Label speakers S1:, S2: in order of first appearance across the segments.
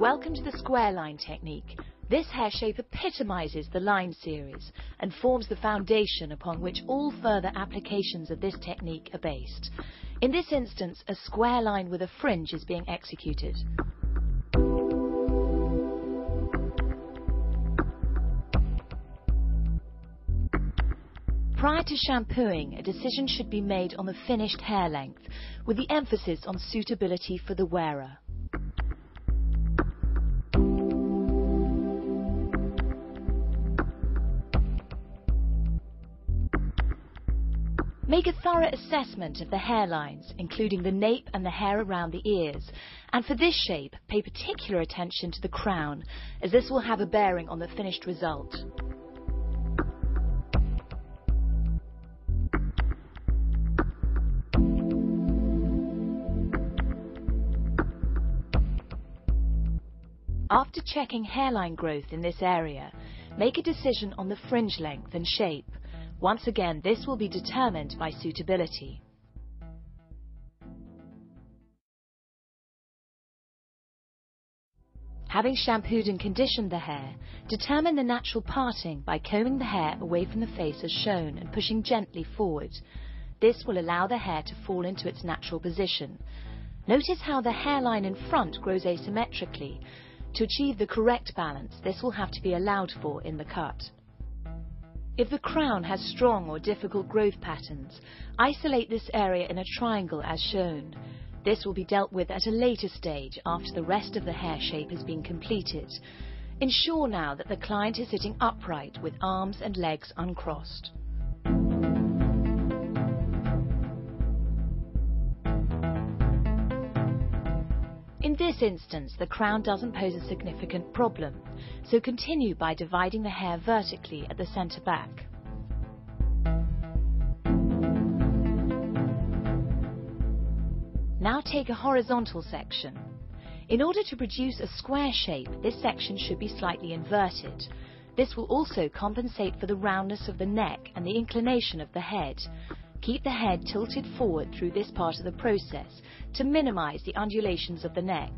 S1: Welcome to the square line technique. This hair shape epitomizes the line series and forms the foundation upon which all further applications of this technique are based. In this instance, a square line with a fringe is being executed. Prior to shampooing, a decision should be made on the finished hair length, with the emphasis on suitability for the wearer. Make a thorough assessment of the hairlines, including the nape and the hair around the ears, and for this shape, pay particular attention to the crown, as this will have a bearing on the finished result. After checking hairline growth in this area, make a decision on the fringe length and shape. Once again, this will be determined by suitability. Having shampooed and conditioned the hair, determine the natural parting by combing the hair away from the face as shown and pushing gently forward. This will allow the hair to fall into its natural position. Notice how the hairline in front grows asymmetrically. To achieve the correct balance, this will have to be allowed for in the cut. If the crown has strong or difficult growth patterns, isolate this area in a triangle as shown. This will be dealt with at a later stage after the rest of the hair shape has been completed. Ensure now that the client is sitting upright with arms and legs uncrossed. In this instance, the crown doesn't pose a significant problem, so continue by dividing the hair vertically at the centre back. Now take a horizontal section. In order to produce a square shape, this section should be slightly inverted. This will also compensate for the roundness of the neck and the inclination of the head. Keep the head tilted forward through this part of the process to minimize the undulations of the neck.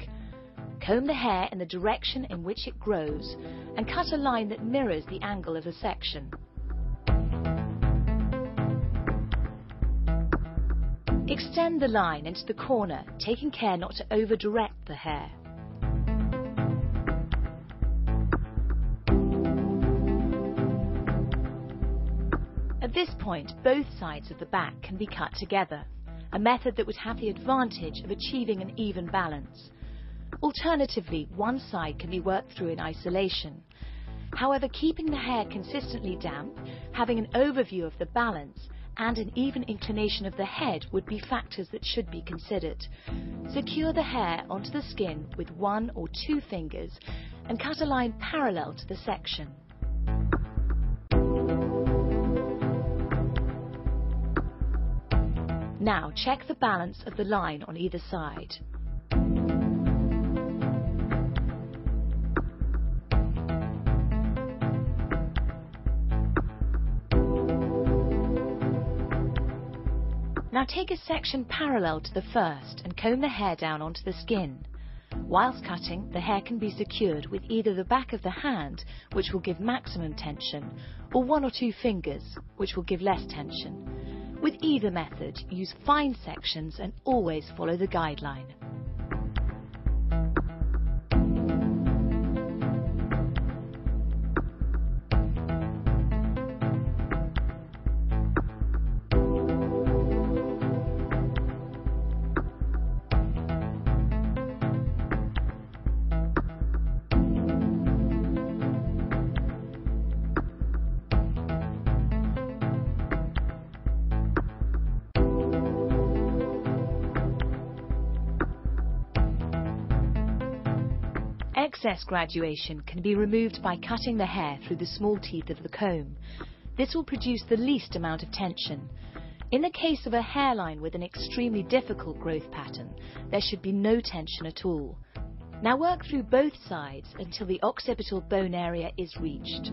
S1: Comb the hair in the direction in which it grows and cut a line that mirrors the angle of the section. Extend the line into the corner, taking care not to over-direct the hair. At this point, both sides of the back can be cut together, a method that would have the advantage of achieving an even balance. Alternatively, one side can be worked through in isolation. However, keeping the hair consistently damp, having an overview of the balance, and an even inclination of the head would be factors that should be considered. Secure the hair onto the skin with 1 or 2 fingers and cut a line parallel to the section. Now check the balance of the line on either side. Now take a section parallel to the first and comb the hair down onto the skin. Whilst cutting, the hair can be secured with either the back of the hand, which will give maximum tension, or 1 or 2 fingers, which will give less tension. With either method, use fine sections and always follow the guideline. Excess graduation can be removed by cutting the hair through the small teeth of the comb. This will produce the least amount of tension. In the case of a hairline with an extremely difficult growth pattern, there should be no tension at all. Now work through both sides until the occipital bone area is reached.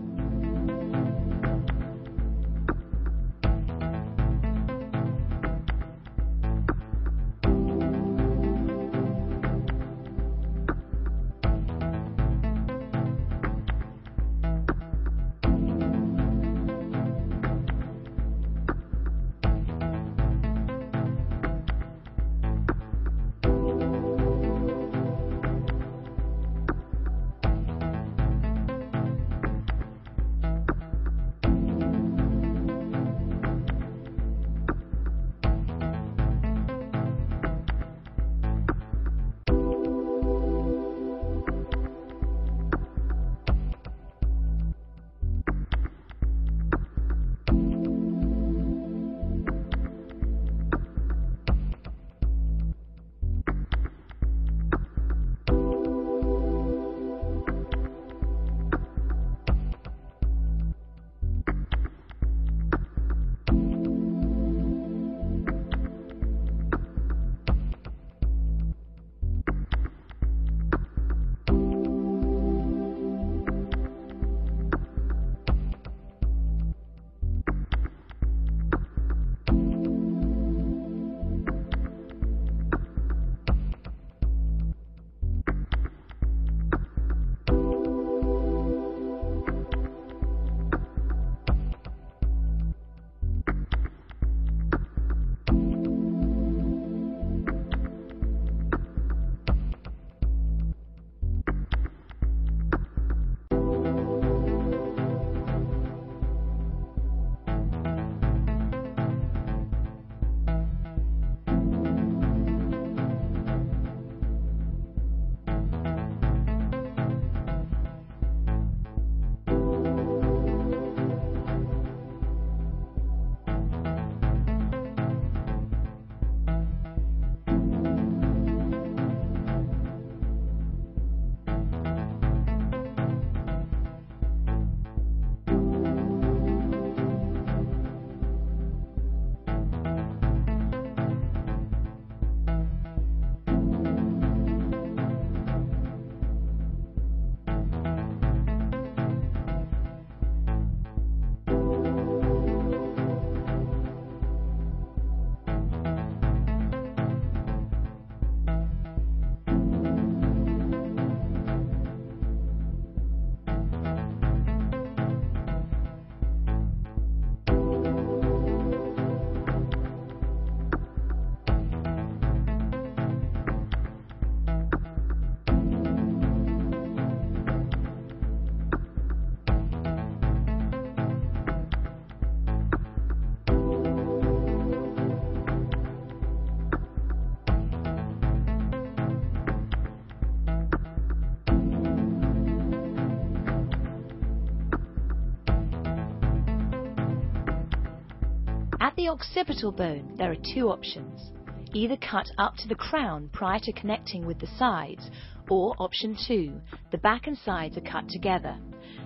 S1: the occipital bone, there are two options. Either cut up to the crown prior to connecting with the sides, or option 2, the back and sides are cut together.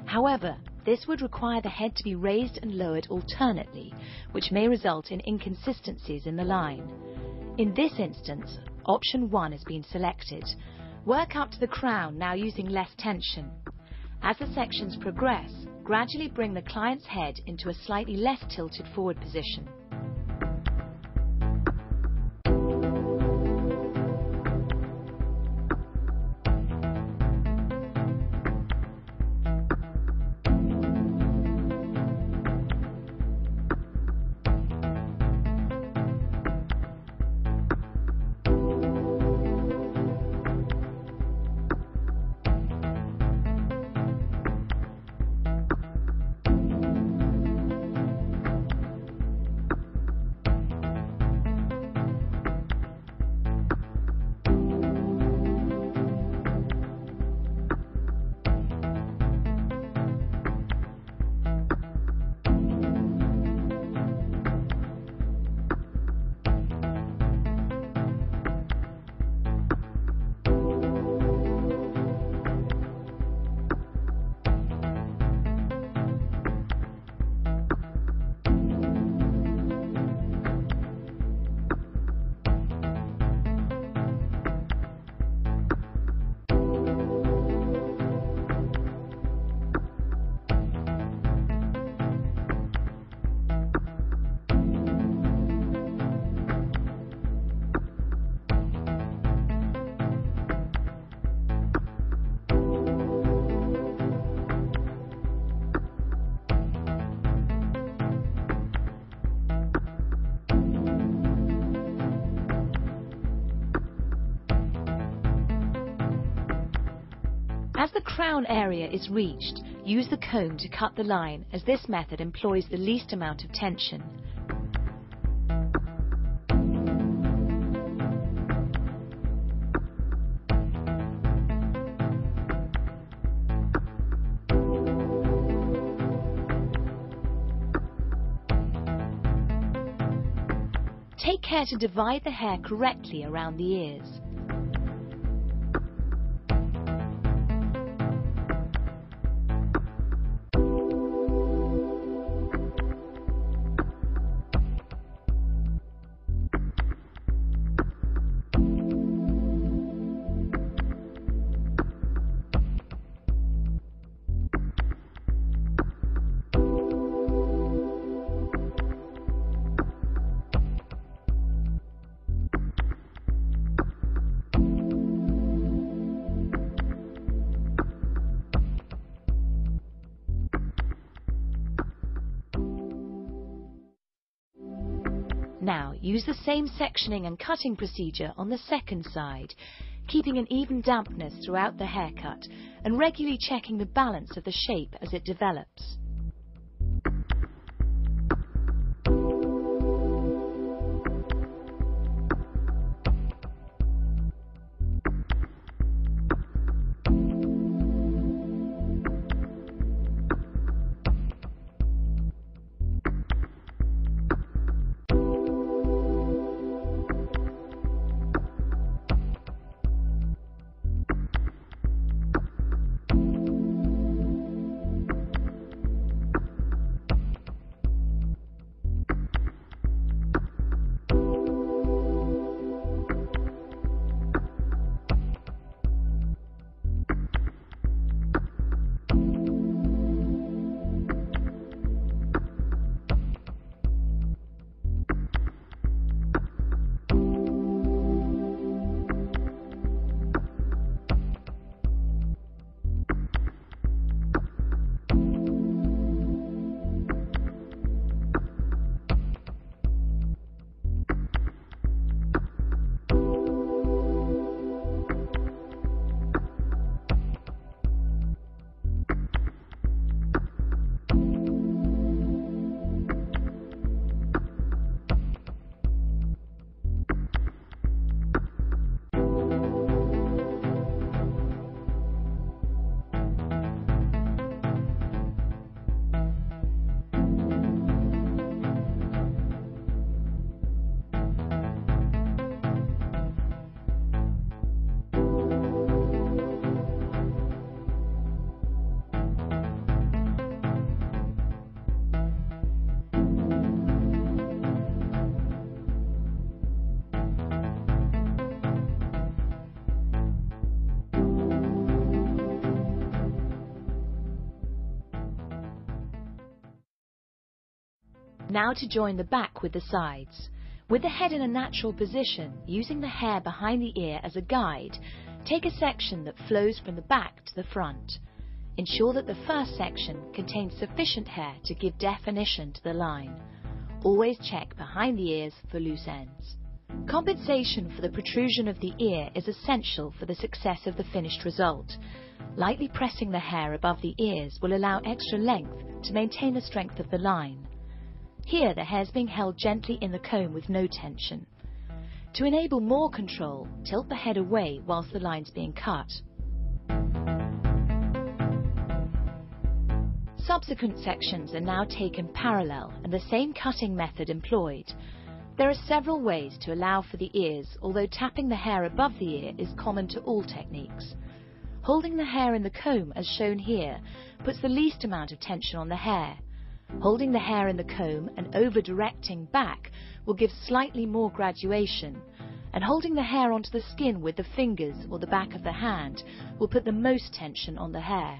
S1: However, this would require the head to be raised and lowered alternately, which may result in inconsistencies in the line. In this instance, option 1 has been selected. Work up to the crown, now using less tension. As the sections progress, gradually bring the client's head into a slightly less tilted forward position. As the crown area is reached, use the comb to cut the line, as this method employs the least amount of tension. Take care to divide the hair correctly around the ears. Now, use the same sectioning and cutting procedure on the second side, keeping an even dampness throughout the haircut and regularly checking the balance of the shape as it develops. Now to join the back with the sides. With the head in a natural position, using the hair behind the ear as a guide, take a section that flows from the back to the front. Ensure that the first section contains sufficient hair to give definition to the line. Always check behind the ears for loose ends. Compensation for the protrusion of the ear is essential for the success of the finished result. Lightly pressing the hair above the ears will allow extra length to maintain the strength of the line. Here the hair is being held gently in the comb with no tension. To enable more control, tilt the head away whilst the line is being cut. Subsequent sections are now taken parallel and the same cutting method employed. There are several ways to allow for the ears, although tapping the hair above the ear is common to all techniques. Holding the hair in the comb, as shown here, puts the least amount of tension on the hair. Holding the hair in the comb and over-directing back will give slightly more graduation, and holding the hair onto the skin with the fingers or the back of the hand will put the most tension on the hair.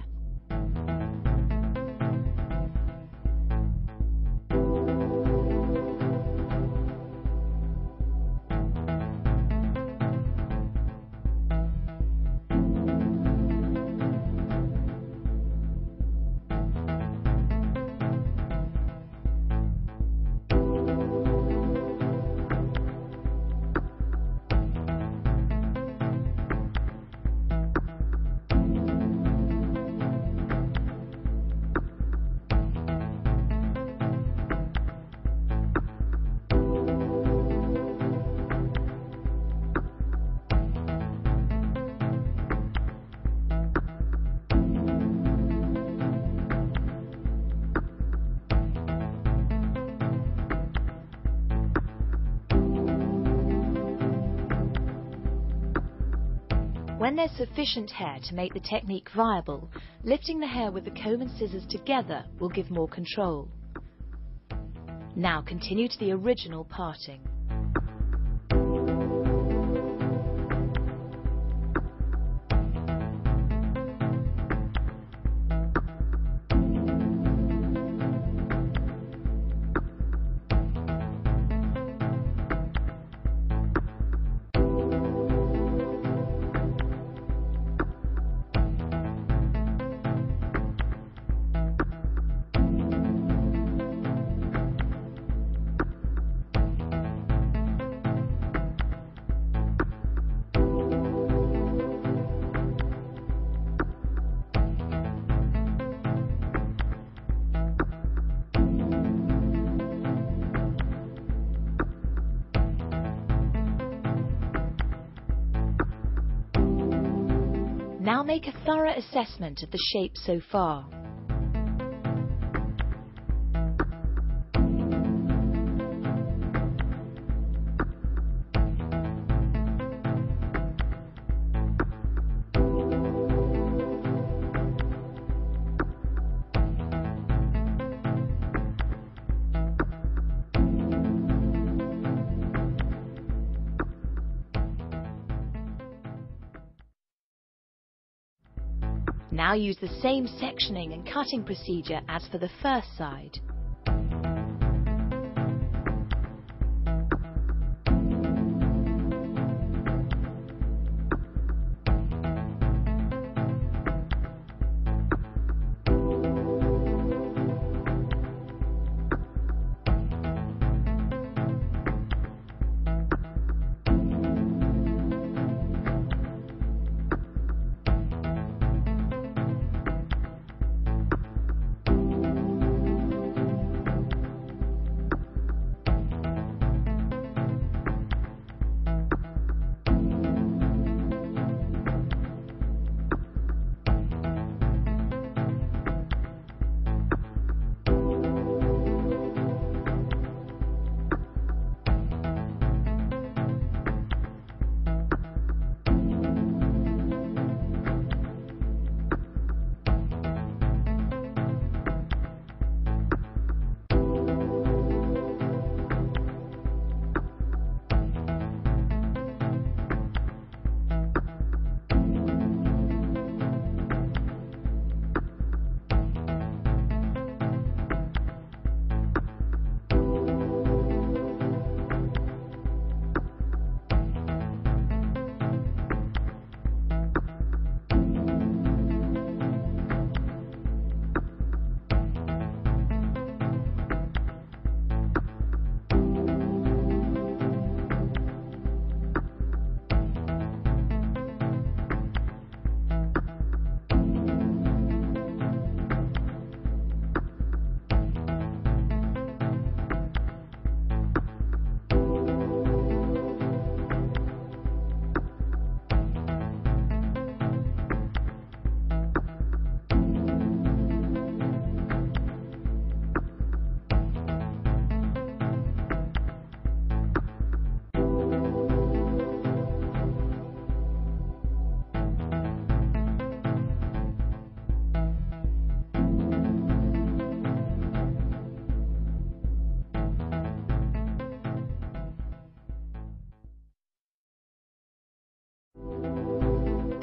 S1: When there's sufficient hair to make the technique viable, lifting the hair with the comb and scissors together will give more control. Now continue to the original parting. Now make a thorough assessment of the shape so far. Now use the same sectioning and cutting procedure as for the first side.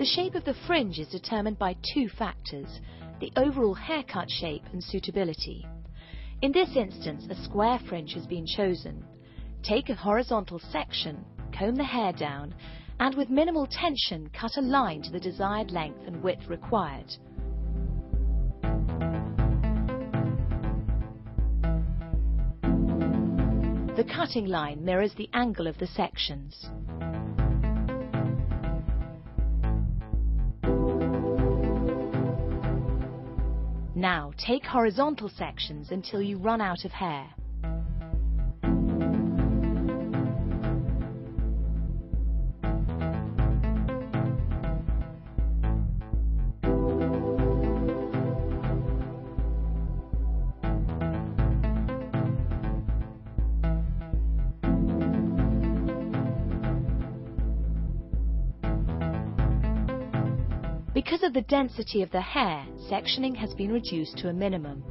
S1: The shape of the fringe is determined by two factors: the overall haircut shape and suitability. In this instance, a square fringe has been chosen. Take a horizontal section, comb the hair down, and with minimal tension, cut a line to the desired length and width required. The cutting line mirrors the angle of the sections. Now take horizontal sections until you run out of hair. Because of the density of the hair, sectioning has been reduced to a minimum.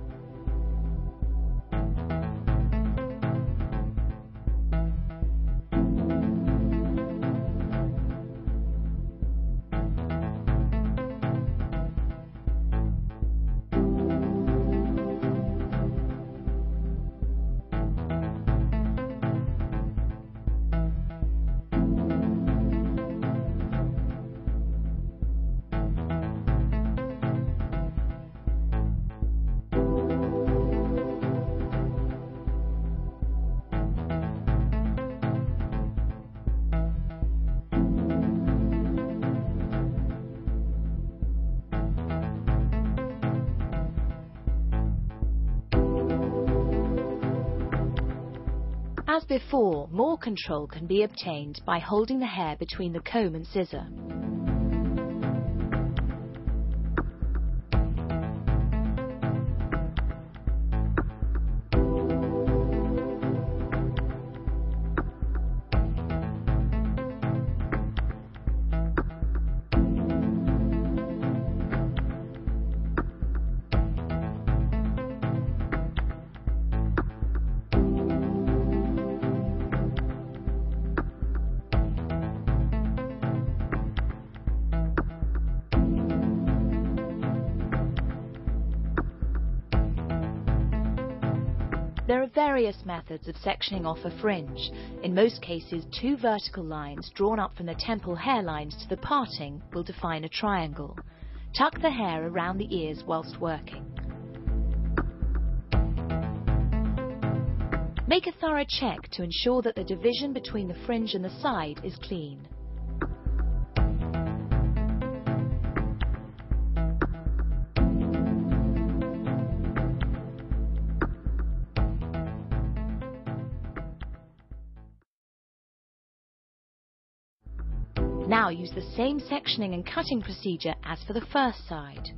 S1: As before, more control can be obtained by holding the hair between the comb and scissor. There are various methods of sectioning off a fringe. In most cases, two vertical lines drawn up from the temple hairlines to the parting will define a triangle. Tuck the hair around the ears whilst working. Make a thorough check to ensure that the division between the fringe and the side is clean. Now use the same sectioning and cutting procedure as for the first side.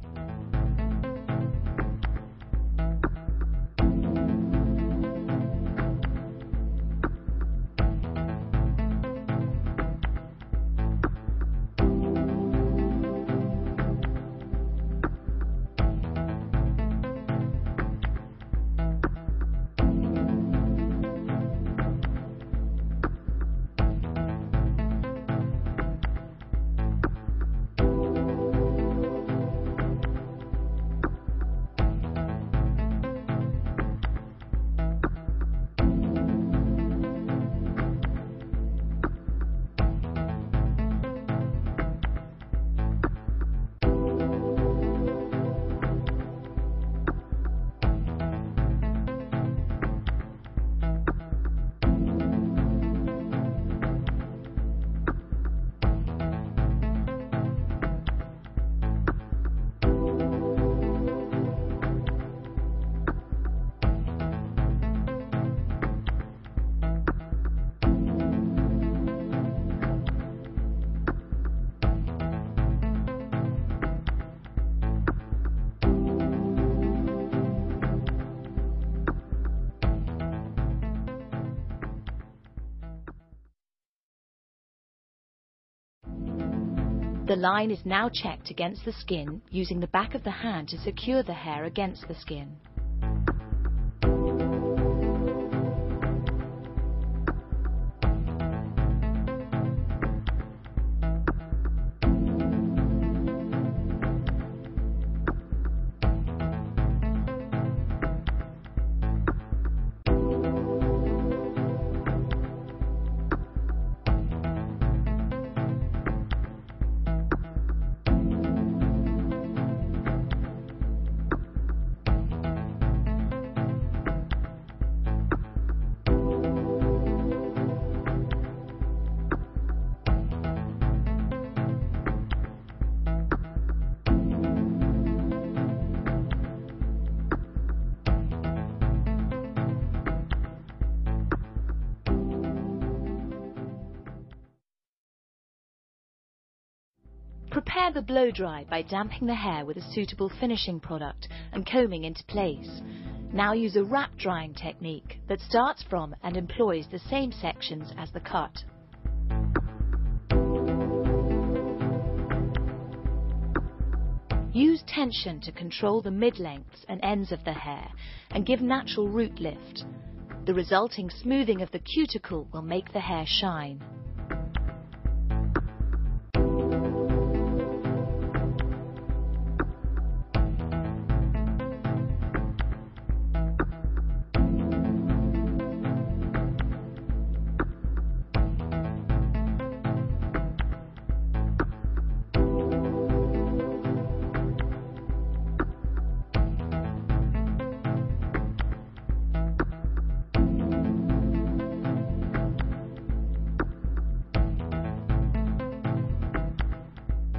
S1: The line is now checked against the skin using the back of the hand to secure the hair against the skin. Prepare the blow dry by damping the hair with a suitable finishing product and combing into place. Now use a wrap drying technique that starts from and employs the same sections as the cut. Use tension to control the mid-lengths and ends of the hair and give natural root lift. The resulting smoothing of the cuticle will make the hair shine.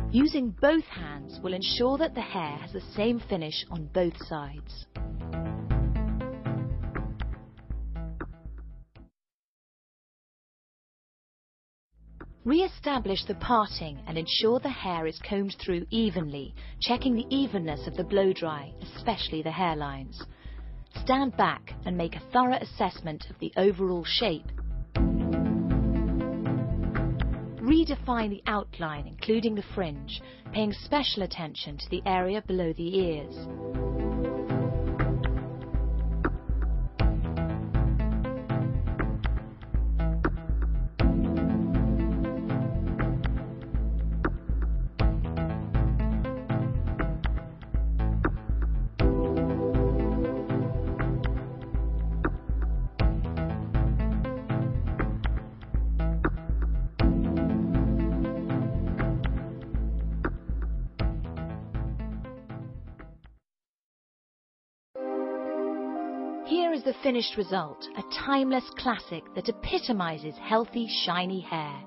S1: Using both hands will ensure that the hair has the same finish on both sides. Re-establish the parting and ensure the hair is combed through evenly, checking the evenness of the blow dry, especially the hairlines. Stand back and make a thorough assessment of the overall shape. Redefine the outline, including the fringe, paying special attention to the area below the ears. Here is the finished result, a timeless classic that epitomizes healthy, shiny hair.